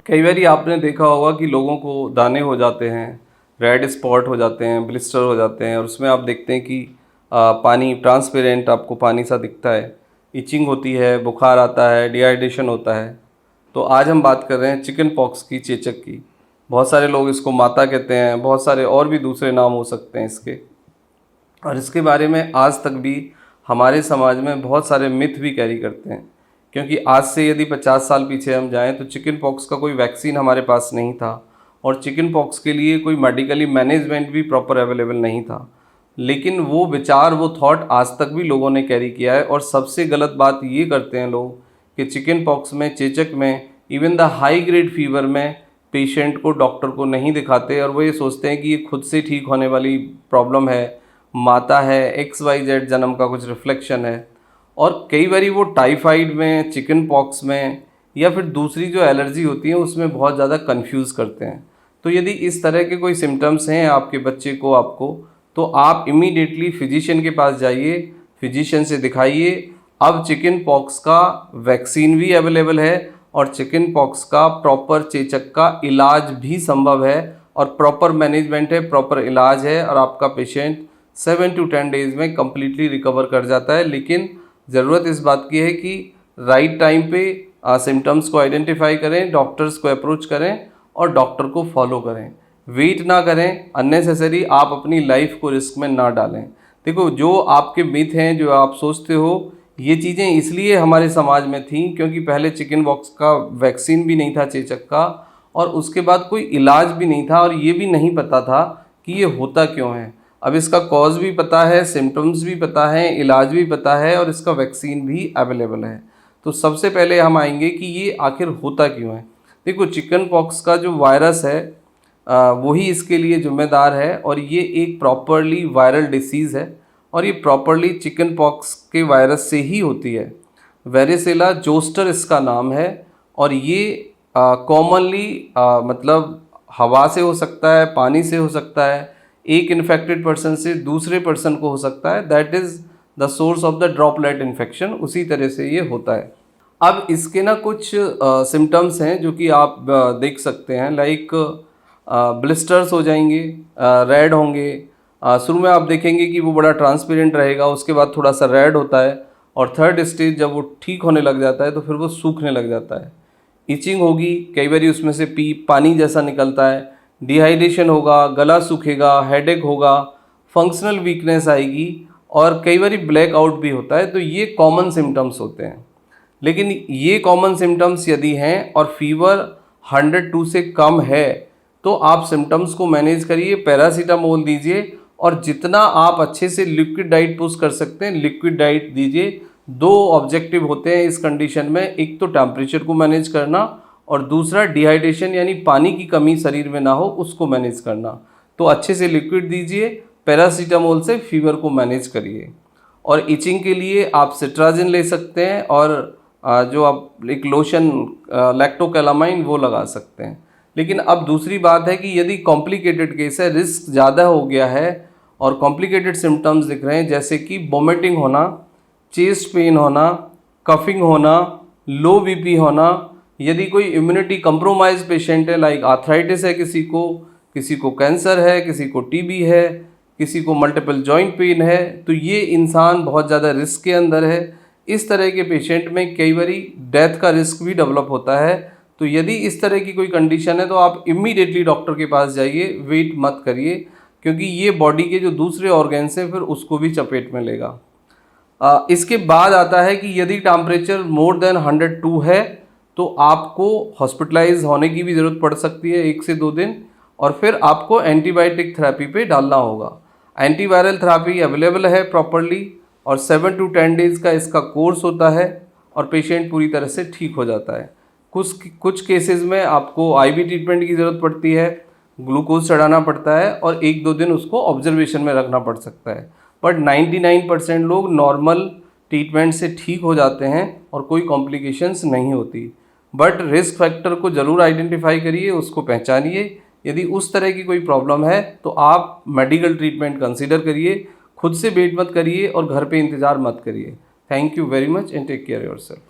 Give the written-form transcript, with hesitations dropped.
कई बार आपने देखा होगा कि लोगों को दाने हो जाते हैं, रेड स्पॉट हो जाते हैं, ब्लिस्टर हो जाते हैं और उसमें आप देखते हैं कि पानी ट्रांसपेरेंट आपको पानी सा दिखता है, इचिंग होती है, बुखार आता है, डिहाइड्रेशन होता है। तो आज हम बात कर रहे हैं चिकन पॉक्स की, चेचक की। बहुत सारे लोग इसको माता कहते हैं, बहुत सारे और भी दूसरे नाम हो सकते हैं इसके। और इसके बारे में आज तक भी हमारे समाज में बहुत सारे मिथ भी कैरी करते हैं, क्योंकि आज से यदि 50 साल पीछे हम जाएं तो चिकन पॉक्स का कोई वैक्सीन हमारे पास नहीं था और चिकन पॉक्स के लिए कोई मेडिकली मैनेजमेंट भी प्रॉपर अवेलेबल नहीं था। लेकिन वो विचार, वो थॉट आज तक भी लोगों ने कैरी किया है। और सबसे गलत बात ये करते हैं लोग कि चिकन पॉक्स में, चेचक में, even the high grade fever में पेशेंट को, डॉक्टर को नहीं दिखाते और वो ये सोचते हैं कि ये खुद से ठीक होने वाली प्रॉब्लम है, माता है, XYZ जन्म का कुछ रिफ्लेक्शन है। और कई बारी वो टाइफाइड में, चिकन पॉक्स में या फिर दूसरी जो एलर्जी होती है उसमें बहुत ज़्यादा कंफ्यूज करते हैं। तो यदि इस तरह के कोई सिम्टम्स हैं आपके बच्चे को, आपको, तो आप इमीडिएटली फिजिशियन के पास जाइए, फिजिशियन से दिखाइए। अब चिकन पॉक्स का वैक्सीन भी अवेलेबल है और चिकन पॉक्स का प्रॉपर, चेचक का इलाज भी संभव है और प्रॉपर मैनेजमेंट है, प्रॉपर इलाज है और आपका पेशेंट 7 to 10 डेज़ में कम्प्लीटली रिकवर कर जाता है। लेकिन ज़रूरत इस बात की है कि राइट टाइम पे सिम्टम्स को आइडेंटिफाई करें, डॉक्टर्स को अप्रोच करें और डॉक्टर को फॉलो करें। वेट ना करें, अननेसेसरी आप अपनी लाइफ को रिस्क में ना डालें। देखो, जो आपके मिथ हैं, जो आप सोचते हो, ये चीज़ें इसलिए हमारे समाज में थी क्योंकि पहले चिकन पॉक्स का वैक्सीन भी नहीं था, चेचक का, और उसके बाद कोई इलाज भी नहीं था और ये भी नहीं पता था कि ये होता क्यों है। अब इसका कॉज भी पता है, सिम्टम्स भी पता है, इलाज भी पता है और इसका वैक्सीन भी अवेलेबल है। तो सबसे पहले हम आएंगे कि ये आखिर होता क्यों है। देखो, चिकन पॉक्स का जो वायरस है वही इसके लिए जिम्मेदार है और ये एक प्रॉपरली वायरल डिसीज़ है और ये प्रॉपरली चिकन पॉक्स के वायरस से ही होती है। वेरिसेला जोस्टर इसका नाम है और ये कॉमनली मतलब हवा से हो सकता है, पानी से हो सकता है, एक इन्फेक्टेड पर्सन से दूसरे पर्सन को हो सकता है। That is the source of the droplet infection. उसी तरह से ये होता है। अब इसके ना कुछ सिम्टम्स हैं जो कि आप देख सकते हैं, लाइक ब्लिस्टर्स हो जाएंगे, रेड होंगे। शुरू में आप देखेंगे कि वो बड़ा ट्रांसपेरेंट रहेगा, उसके बाद थोड़ा सा रेड होता है और थर्ड स्टेज जब वो ठीक होने लग जाता है तो फिर वो सूखने लग जाता है। इचिंग होगी, कई बार उसमें से पानी जैसा निकलता है, डिहाइड्रेशन होगा, गला सूखेगा, हेडेक होगा, फंक्शनल वीकनेस आएगी और कई बार ब्लैक आउट भी होता है। तो ये कॉमन सिम्टम्स होते हैं। लेकिन ये कॉमन सिम्टम्स यदि हैं और फीवर 102 से कम है तो आप सिम्टम्स को मैनेज करिए, पैरासीटामोल दीजिए और जितना आप अच्छे से लिक्विड डाइट पुश कर सकते हैं लिक्विड डाइट दीजिए। 2 ऑब्जेक्टिव होते हैं इस कंडीशन में, एक तो टेम्परेचर को मैनेज करना और दूसरा डिहाइड्रेशन यानी पानी की कमी शरीर में ना हो उसको मैनेज करना। तो अच्छे से लिक्विड दीजिए, पैरासीटामोल से फीवर को मैनेज करिए। और इचिंग के लिए आप सिट्राजिन ले सकते हैं और जो आप एक लोशन लैक्टोकैलामाइन वो लगा सकते हैं। लेकिन अब दूसरी बात है कि यदि कॉम्प्लिकेटेड केस है, रिस्क ज़्यादा हो गया है और कॉम्प्लिकेटेड सिम्टम्स दिख रहे हैं जैसे कि वोमिटिंग होना, चेस्ट पेन होना, कफिंग होना, लो बीपी होना, यदि कोई इम्यूनिटी कंप्रोमाइज पेशेंट है, लाइक आर्थराइटिस है, किसी को कैंसर है, किसी को टीबी है, किसी को मल्टीपल जॉइंट पेन है, तो ये इंसान बहुत ज़्यादा रिस्क के अंदर है। इस तरह के पेशेंट में कई बारी डेथ का रिस्क भी डेवलप होता है। तो यदि इस तरह की कोई कंडीशन है तो आप इमीडिएटली डॉक्टर के पास जाइए, वेट मत करिए, क्योंकि ये बॉडी के जो दूसरे ऑर्गन्स हैं फिर उसको भी चपेट में लेगा। इसके बाद आता है कि यदि टेम्परेचर मोर देन 102 है तो आपको हॉस्पिटलाइज होने की भी ज़रूरत पड़ सकती है 1 से 2 दिन और फिर आपको एंटीबायोटिक थेरेपी पे डालना होगा। एंटीवायरल थेरेपी अवेलेबल है प्रॉपरली और 7 to 10 डेज़ का इसका कोर्स होता है और पेशेंट पूरी तरह से ठीक हो जाता है। कुछ केसेस में आपको IV ट्रीटमेंट की ज़रूरत पड़ती है, ग्लूकोज चढ़ाना पड़ता है और 1-2 दिन उसको ऑब्जर्वेशन में रखना पड़ सकता है। बट 99% लोग नॉर्मल ट्रीटमेंट से ठीक हो जाते हैं और कोई कॉम्प्लिकेशंस नहीं होती। बट रिस्क फैक्टर को ज़रूर आइडेंटिफाई करिए, उसको पहचानिए। यदि उस तरह की कोई प्रॉब्लम है तो आप मेडिकल ट्रीटमेंट कंसीडर करिए, खुद से वेट मत करिए और घर पे इंतज़ार मत करिए। Thank you very much and take care yourself.